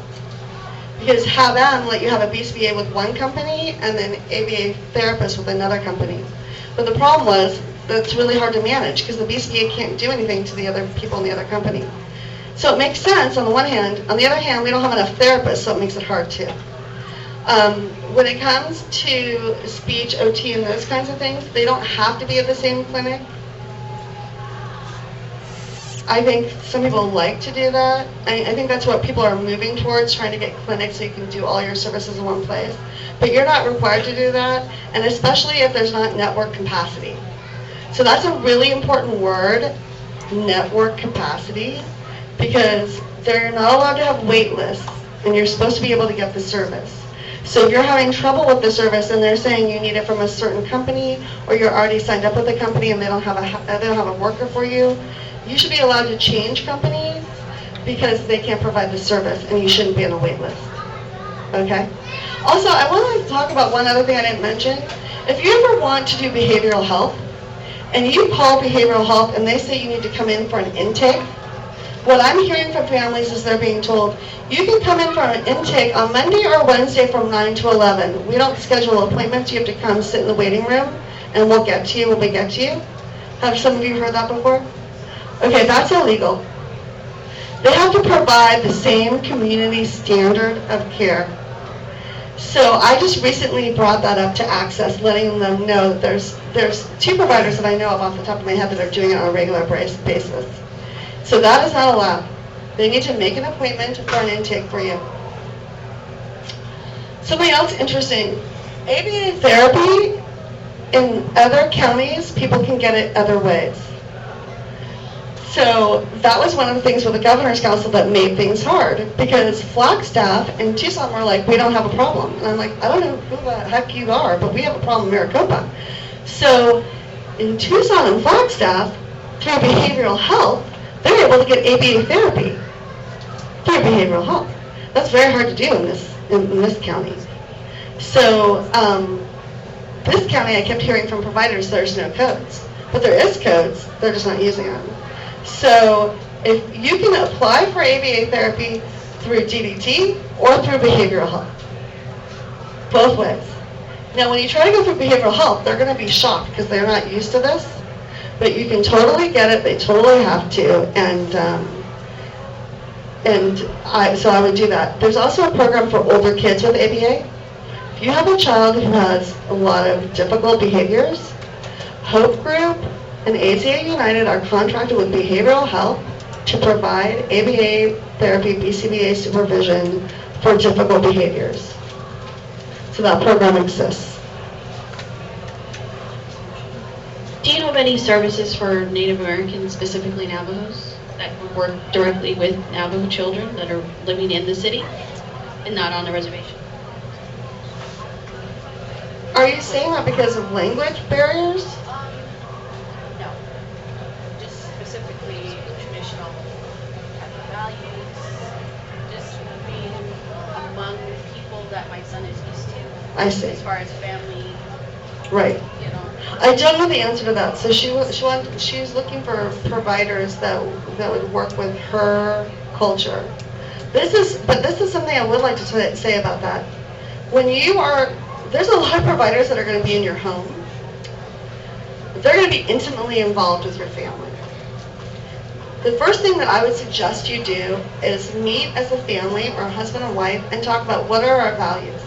Because HAB-M let you have a BCBA with one company and then ABA therapist with another company. But the problem was that's really hard to manage because the BCBA can't do anything to the other people in the other company. So it makes sense on the one hand. On the other hand, we don't have enough therapists, so it makes it hard too. When it comes to speech, OT, and those kinds of things, they don't have to be at the same clinic. I think some people like to do that. I think that's what people are moving towards, trying to get clinics so you can do all your services in one place. But you're not required to do that, and especially if there's not network capacity. So that's a really important word, network capacity, because they're not allowed to have wait lists, and you're supposed to be able to get the service. So if you're having trouble with the service and they're saying you need it from a certain company, or you're already signed up with a company and they don't have a worker for you, you should be allowed to change companies because they can't provide the service, and you shouldn't be on a wait list. Okay? Also, I want to talk about one other thing I didn't mention. If you ever want to do behavioral health, and you call behavioral health and they say you need to come in for an intake, what I'm hearing from families is they're being told, you can come in for an intake on Monday or Wednesday from 9 to 11. We don't schedule appointments. You have to come sit in the waiting room, and we'll get to you when we get to you. Have some of you heard that before? Okay, that's illegal. They have to provide the same community standard of care. So I just recently brought that up to Access, letting them know that there's 2 providers that I know of off the top of my head that are doing it on a regular basis. So that is not allowed. They need to make an appointment for an intake for you. Something else interesting, ABA therapy in other counties, people can get it other ways. So that was one of the things with the Governor's Council that made things hard, because Flagstaff and Tucson were like, we don't have a problem. And I'm like, I don't know who the heck you are, but we have a problem in Maricopa. So in Tucson and Flagstaff, through behavioral health, they're able to get ABA therapy through behavioral health. That's very hard to do in this county. So this county, I kept hearing from providers there's no codes. But there is codes, they're just not using them. So if you can apply for ABA therapy through DDD or through behavioral health, both ways. Now when you try to go through behavioral health, they're going to be shocked because they're not used to this. But you can totally get it, they totally have to, so I would do that. There's also a program for older kids with ABA. If you have a child who has a lot of difficult behaviors, Hope Group and AZA United are contracted with behavioral health to provide ABA therapy, BCBA supervision for difficult behaviors. So that program exists. Do you know of any services for Native Americans, specifically Navajos, that would work directly with Navajo children that are living in the city and not on the reservation? Are you saying that because of language barriers? No. Just specifically traditional type of values, just being among people that my son is used to. I see. As far as family, Right. you know. I don't know the answer to that. So she's looking for providers that would work with her culture. This is something I would like to say about that. There's a lot of providers that are going to be in your home. They're going to be intimately involved with your family. The first thing that I would suggest you do is meet as a family or husband and wife and talk about what are our values.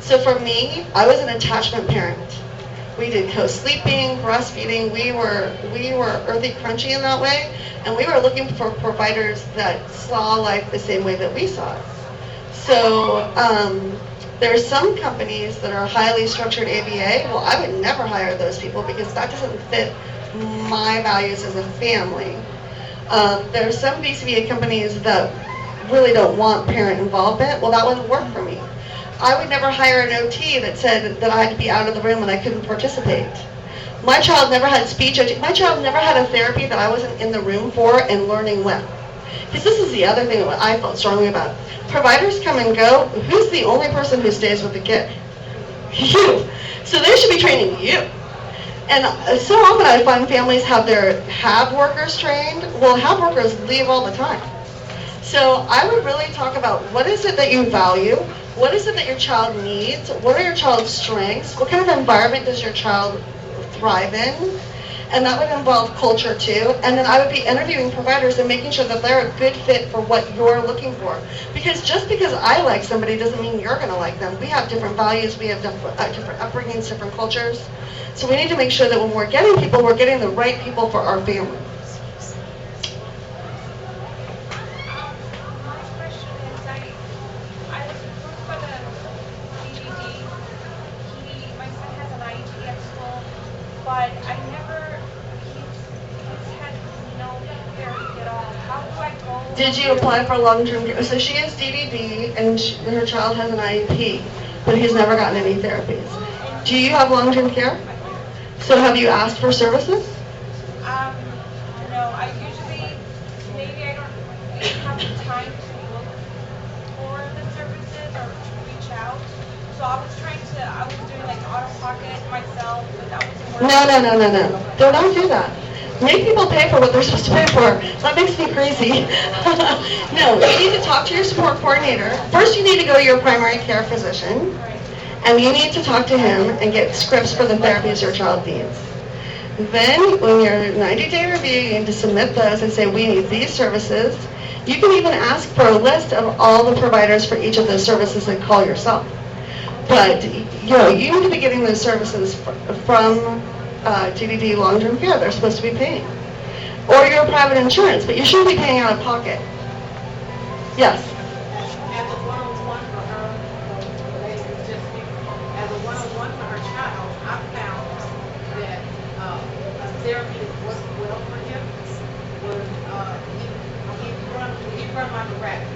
So for me, I was an attachment parent. We did co-sleeping, breastfeeding. We were earthy, crunchy in that way, and we were looking for providers that saw life the same way that we saw it. So There's some companies that are highly structured ABA. Well, I would never hire those people because that doesn't fit my values as a family. There's some BCBA companies that really don't want parent involvement. Well, that wouldn't work for me. I would never hire an OT that said that I had to be out of the room and I couldn't participate. My child never had speech. My child never had a therapy that I wasn't in the room for and learning with. Because this is the other thing that I felt strongly about. Providers come and go. Who's the only person who stays with the kid? You. So they should be training you. And so often I find families have workers trained. Well, have workers leave all the time. So I would really talk about what is it that you value? What is it that your child needs? What are your child's strengths? What kind of environment does your child thrive in? And that would involve culture too. And then I would be interviewing providers and making sure that they're a good fit for what you're looking for. Because just because I like somebody doesn't mean you're going to like them. We have different values, we have different upbringings, different cultures. So we need to make sure that when we're getting people, we're getting the right people for our family. My question is, I was approved for the DDD. My son has an IEP at school, but he's had no therapy at all. How do I go? Did you apply for long-term care? So she has DDD and her child has an IEP, but he's never gotten any therapies. Do you have long-term care? So have you asked for services? No, I usually, maybe I don't have the time to look for the services or to reach out. So I was doing like out-of-pocket myself, but that wasn't working. No. Don't do that. Make people pay for what they're supposed to pay for. That makes me crazy. No, you need to talk to your support coordinator. First, you need to go to your primary care physician. And you need to talk to him and get scripts for the therapies your child needs. Then, when your 90-day review, you need to submit those and say, we need these services. You can even ask for a list of all the providers for each of those services and call yourself. But, you need to be getting those services from DDD long-term care. They're supposed to be paying. Or your private insurance, but you shouldn't be paying out of pocket. Yes? As a one-on-one for her, as a one-on-one for her child, I found that therapy is working well for him. He run like a rabbit,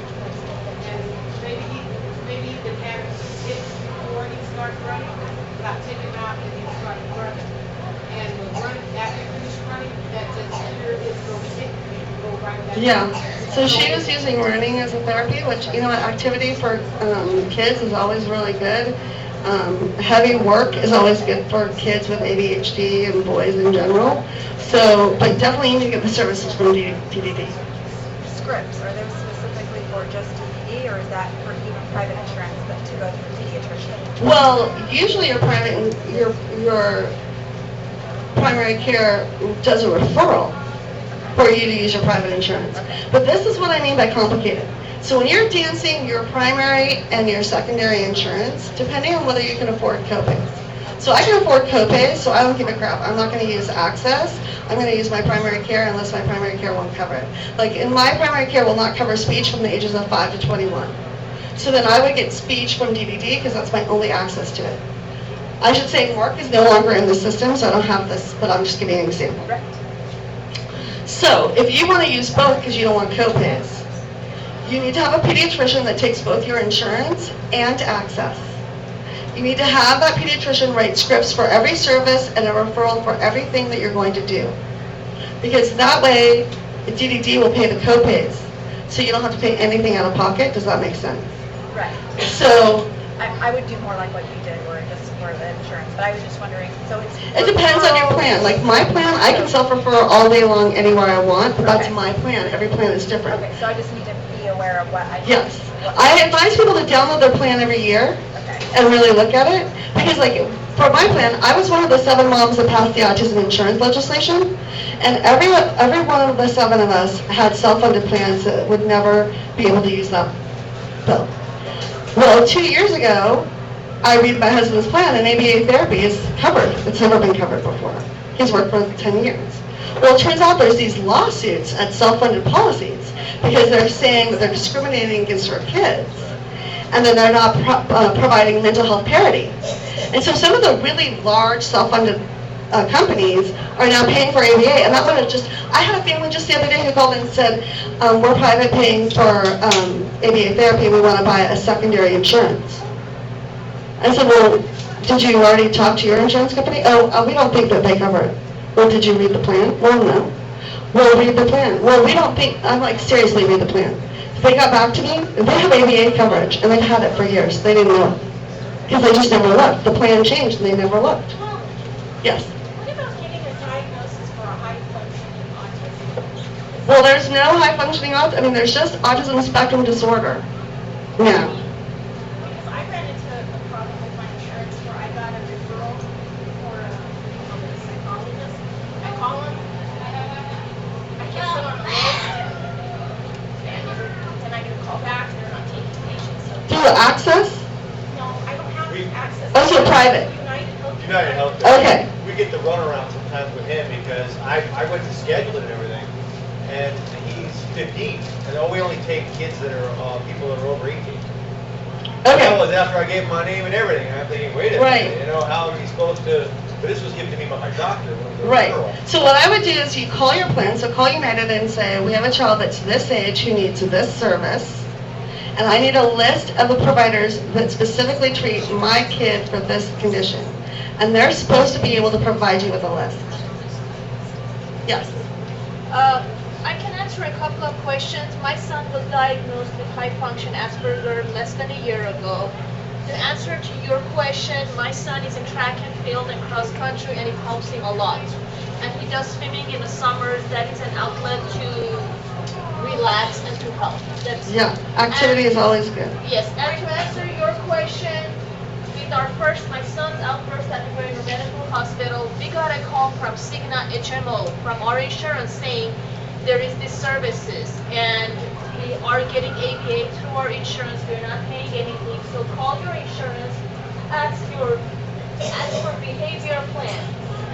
and maybe he can have it before he starts running, but I take him out and he starts running. And after he finishes running, that just fear is going to hit me and go right back. Yeah. So she was using running as a therapy, which, activity for kids is always really good. Heavy work is always good for kids with ADHD and boys in general. So, but definitely you need to get the services from DDD. Scripts, are those specifically for just DDD, or is that for even private insurance to go to the pediatrician? Well, usually your primary care does a referral for you to use your private insurance. But this is what I mean by complicated. So when you're dancing your primary and your secondary insurance, depending on whether you can afford copays. So I can afford copays, so I don't give a crap. I'm not going to use Access. I'm going to use my primary care unless my primary care won't cover it. Like, in my primary care will not cover speech from the ages of 5 to 21. So then I would get speech from DDD because that's my only access to it. I should say Mark is no longer in the system, so I don't have this, but I'm just giving you an example. So if you want to use both because you don't want copays, you need to have a pediatrician that takes both your insurance and Access. You need to have that pediatrician write scripts for every service and a referral for everything that you're going to do. Because that way, the DDD will pay the copays, so you don't have to pay anything out of pocket. Does that make sense? Right. So I would do more like what you did, where just for the insurance, but I was just wondering, so it's... it depends on your plan. Like my plan, I can self-refer all day long anywhere I want, but that's my plan. Every plan is different. Okay, so I just need to be aware of what I... Yes. I advise people to download their plan every year and really look at it. Because like, for my plan, I was one of the 7 moms that passed the autism insurance legislation. And every one of the 7 of us had self-funded plans that would never be able to use that bill. Well, 2 years ago, I read my husband's plan, and ABA therapy is covered. It's never been covered before. He's worked for 10 years. Well, it turns out there's these lawsuits at self-funded policies because they're saying that they're discriminating against our kids. and then they're not providing mental health parity. And so some of the really large self-funded companies are now paying for ABA, and that would have just, I had a family just the other day who called and said, we're private paying for ABA therapy, we want to buy a secondary insurance. I said, well, did you already talk to your insurance company? Oh, we don't think that they cover it. Well, did you read the plan? Well, no. Well, read the plan. Well, we don't think, I'm like, seriously, read the plan. They got back to me, they have ABA coverage, and they've had it for years. They didn't know it. Because they just never looked. The plan changed, and they never looked. Yes? What about getting a diagnosis for a high-functioning autism? Well, there's no high-functioning autism. I mean, there's just autism spectrum disorder. Yeah. Because I ran into a problem with my insurance where I got a referral for a psychologist. I call them, I get put on the list, and I get a call back, they're not taking patients. So Through access? no, I don't have access. Oh, so private. United Healthcare. Okay. We get the runaround sometimes with him because I went to schedule it and everything, and he's 15, and we only take kids that are people that are over 18. Okay. That was after I gave him my name and everything. And I'm thinking, wait a Right. minute, how are we supposed to? But this was given to me by my doctor. When it was a Right. referral. So what I would do is you call your plan, so call United and say, we have a child that's this age who needs this service, and I need a list of the providers that specifically treat my kid for this condition. And they're supposed to be able to provide you with a list. Yes. I can answer a couple of questions. My son was diagnosed with high-function Asperger less than a year ago. To answer to your question, my son is in track and field and cross country, and it helps him a lot. And he does swimming in the summers. That is an outlet to relax and to help. That's Yeah, activity is always good. Yes, and to answer your question, with my son's outburst at the Greater Medical Hospital, we got a call from Cigna HMO, from our insurance, saying there is these services, and we are getting ABA through our insurance, we're not paying anything, so call your insurance, ask for behavior plan.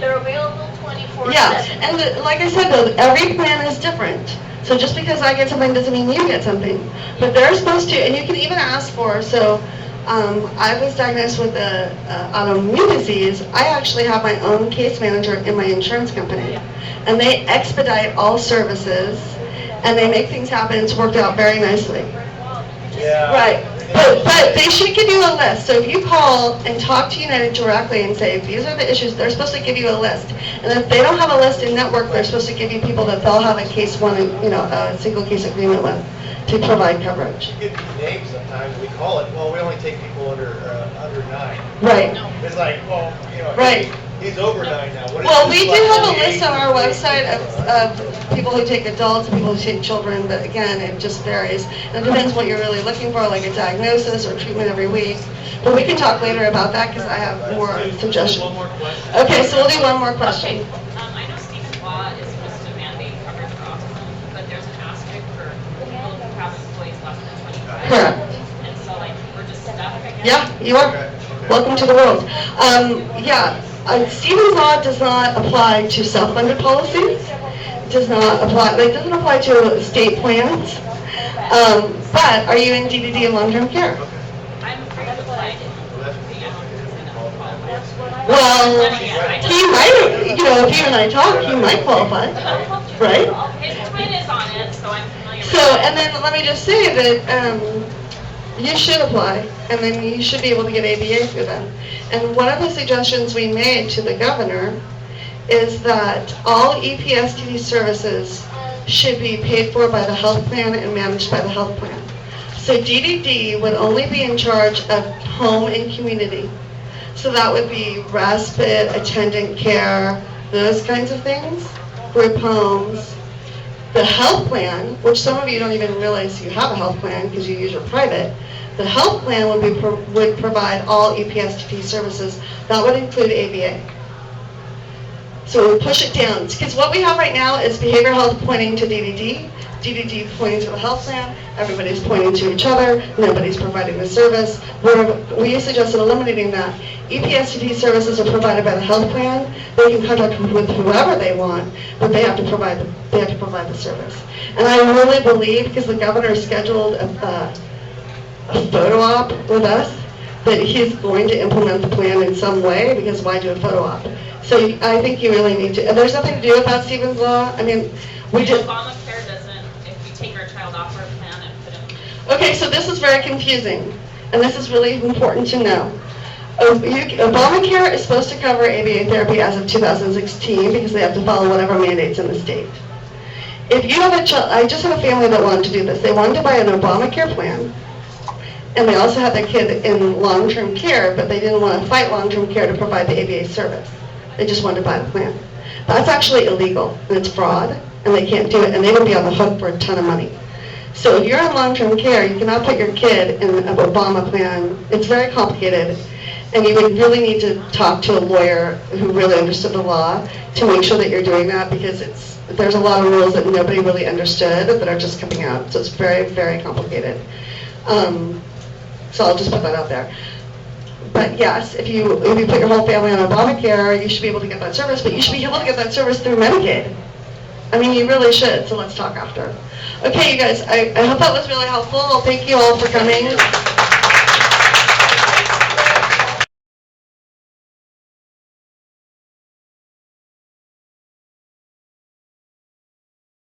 They're available 24/7. Yeah, and like I said, though, every plan is different. So just because I get something doesn't mean you get something. But they're supposed to, and you can even ask for, so I was diagnosed with autoimmune disease. I actually have my own case manager in my insurance company. And they expedite all services, and they make things happen. It's worked out very nicely. Yeah. Right. But they should give you a list. So if you call and talk to United directly and say, these are the issues, they're supposed to give you a list. And if they don't have a list in network, they're supposed to give you people that they'll have a case one, a single case agreement with to provide coverage. You get these names sometimes. We call it. Well, we only take people under 9. Right. It's like, well, Right. He's over 9 now. What is Well, this, we do like have a 28, list on our 28? website of people who take adults and people who take children, but again, it just varies. And it depends what you're really looking for, like a diagnosis or treatment every week. But we can talk later about that because I have more Let's do suggestions. one more question. Okay, so we'll do one more question. Okay, I know Stephen's law is supposed to mandate coverage for autism, but there's an asterisk for people who have employees less than 25. Correct. And so we're just stuck, I guess. Yeah, you are. Okay. Welcome to the world. Stephen's law does not apply to self-funded policies. It does not apply. It doesn't apply to state plans. But are you in DDD and long-term care? I'm afraid to apply to Well, he might. If you and I talk, he might qualify, right? His twin is on it, so I'm familiar with So, it. and then let me just say that you should apply, and then you should be able to get ABA through them. And one of the suggestions we made to the governor is that all EPSTD services should be paid for by the health plan and managed by the health plan. So DDD would only be in charge of home and community. So that would be respite, attendant care, those kinds of things, group homes. The health plan, which some of you don't even realize you have a health plan because you use your private, the health plan would provide all EPSTD services. That would include ABA. So we push it down. Because what we have right now is behavioral health pointing to DDD, DDD pointing to the health plan, everybody's pointing to each other, nobody's providing the service. We suggested eliminating that. EPSTD services are provided by the health plan. They can contract with whoever they want, but they have to provide the service. And I really believe, because the governor scheduled a photo op with us, that he's going to implement the plan in some way, because why do a photo op? So I think you really need to, and there's nothing to do with that Stevens Law. I mean, we just... Obamacare doesn't, if we take our child off our plan and put him... Okay, so this is very confusing, and this is really important to know. Obamacare is supposed to cover ABA therapy as of 2016 because they have to follow whatever mandates in the state. If you have a child, I just had a family that wanted to do this. They wanted to buy an Obamacare plan, and they also had their kid in long-term care, but they didn't want to fight long-term care to provide the ABA service. They just wanted to buy the plan. That's actually illegal, and it's fraud, and they can't do it, and they would be on the hook for a ton of money. So if you're in long-term care, you cannot put your kid in an Obama plan. It's very complicated, and you would really need to talk to a lawyer who really understood the law to make sure that you're doing that, because there's a lot of rules that nobody really understood that are just coming out. So it's very, very complicated. So I'll just put that out there. But yes, if you put your whole family on Obamacare, you should be able to get that service, but you should be able to get that service through Medicaid. I mean, you really should, so let's talk after. Okay, you guys, I hope that was really helpful. Thank you all for coming.